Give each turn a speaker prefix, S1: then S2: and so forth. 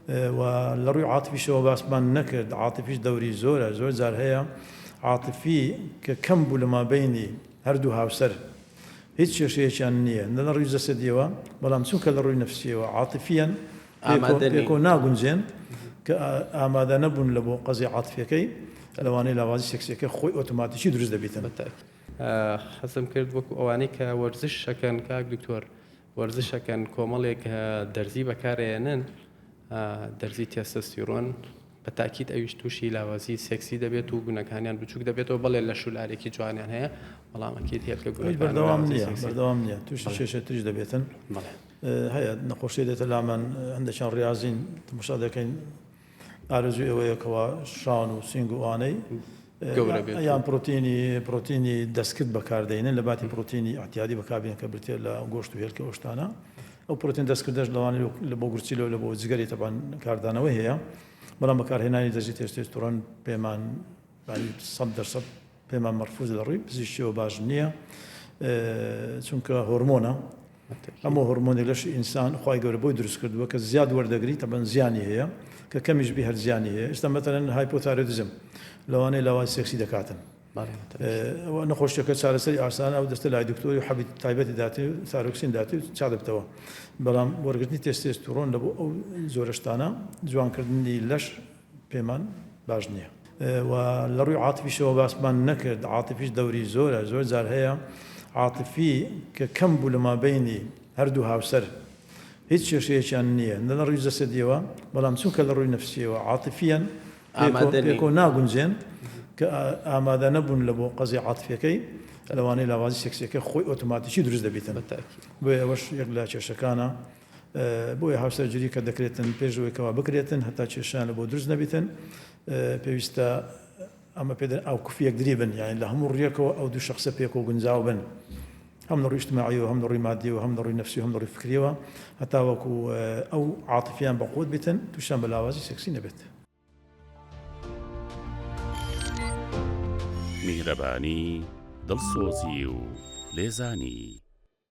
S1: لە ڕووی عاتیفیشەوە باسمان نەکرد عاتیفیش دەوری زۆرە زۆر جار هەیە عاتیفی کە کەم بوو لە مابەینی هەردوو هاوسەر هیچ کێشەیەکیان نییە نە لە ڕووی جەسەدیەوە بەڵام چونکە لە ڕووی نەفسیەوە عاتیفیان پێکۆ ناگونجێن کە ئامادە نەبوون لە بۆ قەزی عاتیفەکەی لەوانەیە لاوازی سێکسیەکە خۆی ئۆتۆماتیکی دروست دەبێتن.
S2: حەزم کرد وەکو ئەوانەی کە وەرزش شەکەن کاک دکتۆر وەرزشەکەن کۆمەڵێک دەرزی بەکارێنن دەرزی تێستۆستیرۆن بە تاکید ئەویش تووشی لاوازی سێکسی دەبێت و گونەکانیان بچووک دەبێتەوە بەڵێ لە شولارێکی جوانیان هەیە بەڵام ئەکید هێلکە
S1: بەردەوام نییە تووشی کێشە تریش دەبێتن هەیە نەخۆشی دێتە لامان هەندێکیان ڕاضین تماشا دەکەین ئارزوی ئەوەیەکەوە شان و سینگ و ئانەی یان پرۆتینی دەستکرد بەکاردێنن لە باتی پرۆتینی ئاحتیادی بەکاربێن کە برتێت لە گۆشت و هێلکە ئۆشتانە ئەو پرۆتین دەستکردەش لەوانێ لە بۆ گورچیلەوە لە بۆ جگەری تەبان کاردانەوە هەیە بەڵام بەکارهێنانی دەرزی تێستۆستیرۆن پێمان 100% پێمان مەرفوز لە ڕووی پزیشکیەوە باش نییە چونکە هۆرمۆنە ئەمە هۆرمۆنێک لەش ئینسان خی گەورە بۆی دروست کردووە کە زیاد وەردەگری تەبەن زیانی هەیە کە کەمیش بی هەر زیانی هەیە ئێستا مەتەلەن هایپۆتایرۆیدزم لەوانەیە لاوازی سێکسی دەکاتن ئەوە نەخۆشیەکە چارەسەری ئاسانە ئەو دەستە لای دکتۆری حەبی تایبەتی داتی و ساروکسین داتی و چادەبتەوە بەڵام وەرگرتنی تێستۆستیرۆن لە بۆ ئەو زۆرەشتانە جوانکردنی لەش پێمان باش نییە و لە ڕووی عاتیفیشەوە باسمان نەکرد عاتیفیش دەوری زۆرە زۆر جار هەیە عاتیفی کە کەم بوو لە مابەینی هەردوو هاوسەر هیچ کێشەیەکیان نییە نە لە ڕووی جەسەدیەوە بەڵام چونکە لە ڕووی نەفسیەوە عاتیفیان پێکۆ ناگونجێن کە ئامادە نەبوون لە بۆ قەزی عاتیفەکەی لەوانەیە لاوازی سێکسیەکە خۆی ئۆتۆماتیکی دروست دەبێتن بۆیە ئەوەش یەک لە کێشەکانە بۆیە هاوسەرگیری کە دەکرێتن پێشەوەیکەوە بکرێتن هەتا کێشیان لە بۆ دروست نەبێتن پێویستە ئەمە پێدەن ئەو کوفیەک دریبن یعنی لە هەموو ڕێکەوە ئەو دوو شخصە پێکۆ گونجاو بن هەم لە ڕووی اجتماعی و هەم لە ڕووی مادی و هەم لە ڕووی نەفسی و هەم لە ڕووی فکریەوە هەتا وەکو ئەو عاتیفیان بەقوت بێتن تووشیان بە لاوازی سێکسی نەبێت.
S3: میهرەبانی دڵسۆزی و لێزانی